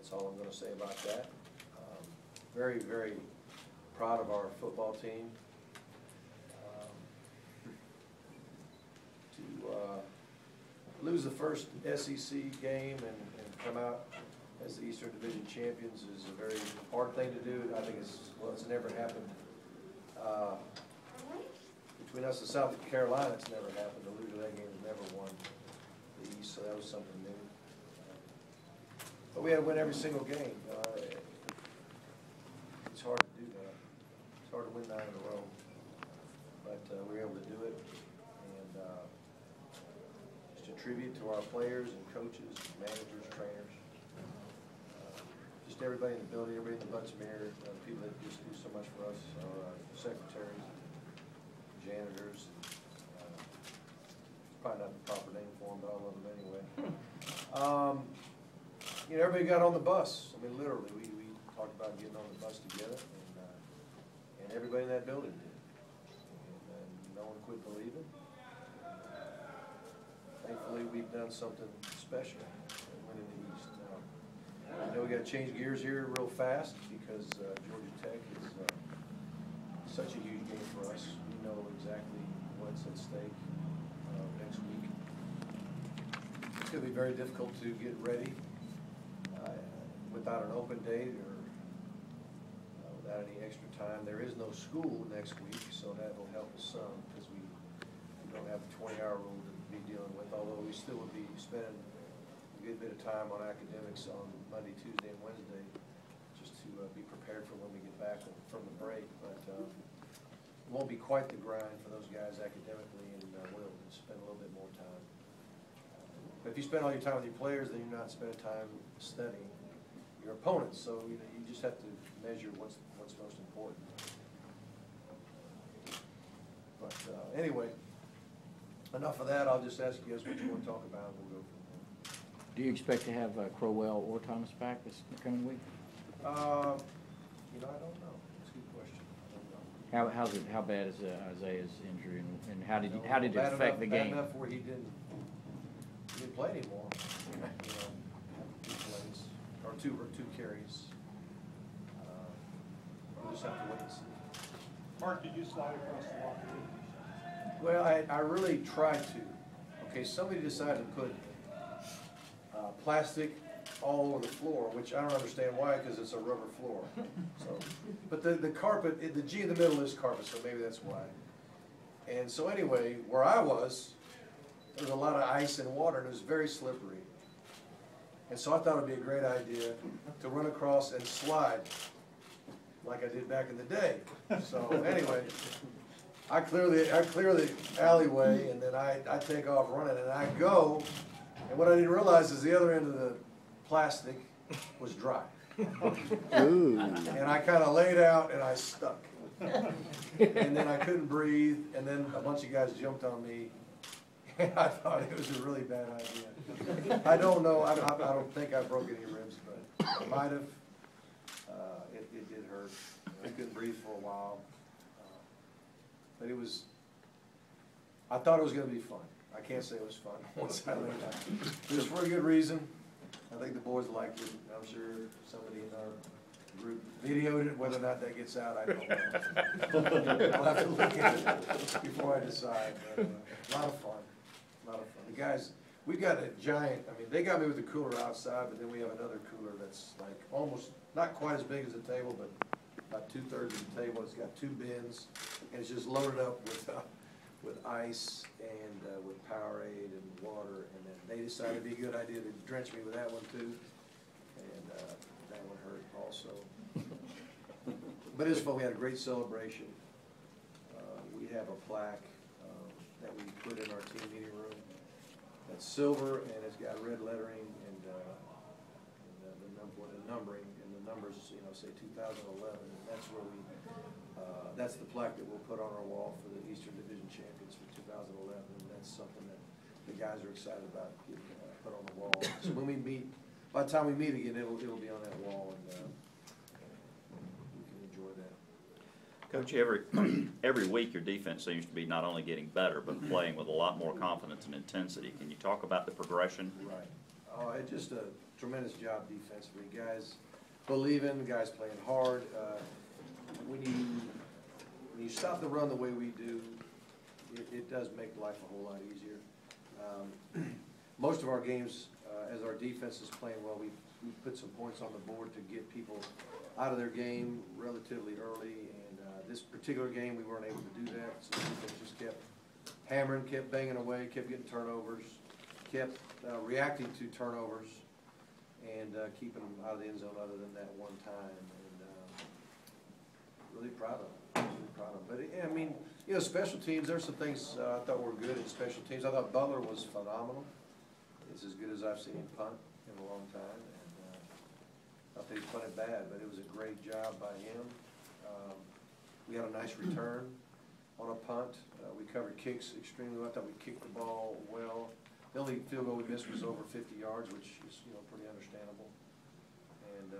That's all I'm going to say about that. Very, very proud of our football team. To lose the first SEC game and come out as the Eastern Division champions is a very hard thing to do. I think it's never happened. Between us and South Carolina, it's never happened. The loser of that game has never won the East, so that was something new. But we had to win every single game. It's hard to do that. It's hard to win 9 in a row. But we were able to do it. And just a tribute to our players and coaches, managers, trainers. Just everybody in the building, everybody in the Butts-Mehre, people that just do so much for us, our secretaries, janitors. Probably not the proper name for them, but I love them anyway. You know, everybody got on the bus. I mean, literally, we talked about getting on the bus together, and everybody in that building did. And no one quit believing. Thankfully, we've done something special in winning the East. Now, I know we got to change gears here real fast because Georgia Tech is such a huge game for us. We know exactly what's at stake next week. It's going to be very difficult to get ready without an open date or without any extra time. There is no school next week, so that will help us some because we don't have the 20-hour rule to be dealing with, although we still would be spending a good bit of time on academics on Monday, Tuesday, and Wednesday just to be prepared for when we get back from the break. But it won't be quite the grind for those guys academically, and we'll spend a little bit more time. But if you spend all your time with your players, then you're not spending time studying your opponents. So you just have to measure what's most important. But anyway, enough of that. I'll just ask you guys what you want to talk about, and we'll go from there. Do you expect to have Crowell or Thomas back this coming week? You know, I don't know. That's a good question. I don't know. How bad is Isaiah's injury, and how did it affect the game? Bad enough where he didn't play anymore. You know, 2 plays or two carries. We'll just have to wait and see. Mark, did you slide across the locker room? Well, I really tried to. Okay, somebody decided to put plastic all over the floor, which I don't understand why, because it's a rubber floor. So, but the carpet, the G in the middle is carpet, so maybe that's why. And so anyway, where I was, there was a lot of ice and water, and it was very slippery. And so I thought it would be a great idea to run across and slide like I did back in the day. So anyway, I clear the alleyway, and then I take off running, and I go, and what I didn't realize is the other end of the plastic was dry. Ooh. And I kind of laid out, and I stuck. And then I couldn't breathe, and then a bunch of guys jumped on me, and I thought it was a really bad idea. I don't know, I don't think I broke any ribs, but I might have. It did hurt. I couldn't breathe for a while. But it was, I thought it was going to be fun. I can't say it was fun once I laid out. It was for a good reason. I think the boys liked it. I'm sure somebody in our group videoed it. Whether or not that gets out, I don't know. I'll have to look at it before I decide. But, a lot of fun. A lot of fun. The guys, we've got a giant, I mean, they got me with the cooler outside, but then we have another cooler that's like almost, not quite as big as a table, but about 2/3 of the table. It's got 2 bins, and it's just loaded up with ice and with Powerade and water. And then they decided it'd be a good idea to drench me with that one too, and that one hurt also. But it was fun. We had a great celebration. We have a plaque that we put in our team meeting room. That's silver, and it's got red lettering and the numbering, and the numbers, you know, say 2011, and that's where we, that's the plaque that we'll put on our wall for the Eastern Division champions for 2011, and that's something that the guys are excited about getting put on the wall. So when we meet, by the time we meet again, it'll be on that wall, and we can enjoy that. Coach, every week your defense seems to be not only getting better, but playing with a lot more confidence and intensity. Can you talk about the progression? Right. Oh, it's just a tremendous job defensively. Guys believing, guys playing hard. When you stop the run the way we do, it does make life a whole lot easier. Most of our games, as our defense is playing well, we put some points on the board to get people out of their game relatively early. And this particular game, we weren't able to do that. So the defense just kept hammering, kept banging away, kept getting turnovers, kept reacting to turnovers, and keeping them out of the end zone other than that one time. And really proud of them. Really proud of them. But yeah, I mean, you know, special teams, there's some things I thought were good in special teams. I thought Butler was phenomenal. It's as good as I've seen him punt in a long time. And not that he punted bad, but it was a great job by him. We had a nice return on a punt. We covered kicks extremely well. I thought we kicked the ball well. The only field goal we missed was over 50 yards, which is, you know, pretty understandable. And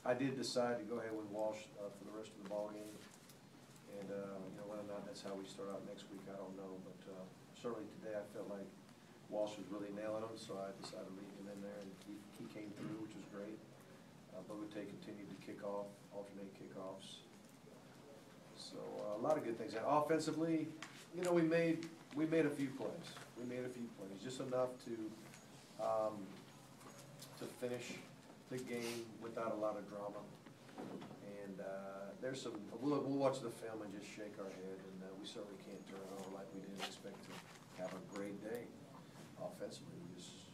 I did decide to go ahead with Walsh for the rest of the ball game. And you know, whether or not that's how we start out next week, I don't know. But certainly today, I felt like Walsh was really nailing them, so I decided to leave him in there, and he came through, which was great. Bogute continued to kick off, alternate kickoffs. So a lot of good things. And offensively, you know, we made a few plays. We made a few plays, just enough to finish the game without a lot of drama. And there's some. We'll watch the film and just shake our head. And we certainly can't turn it over like we didn't expect to have a great day offensively. We just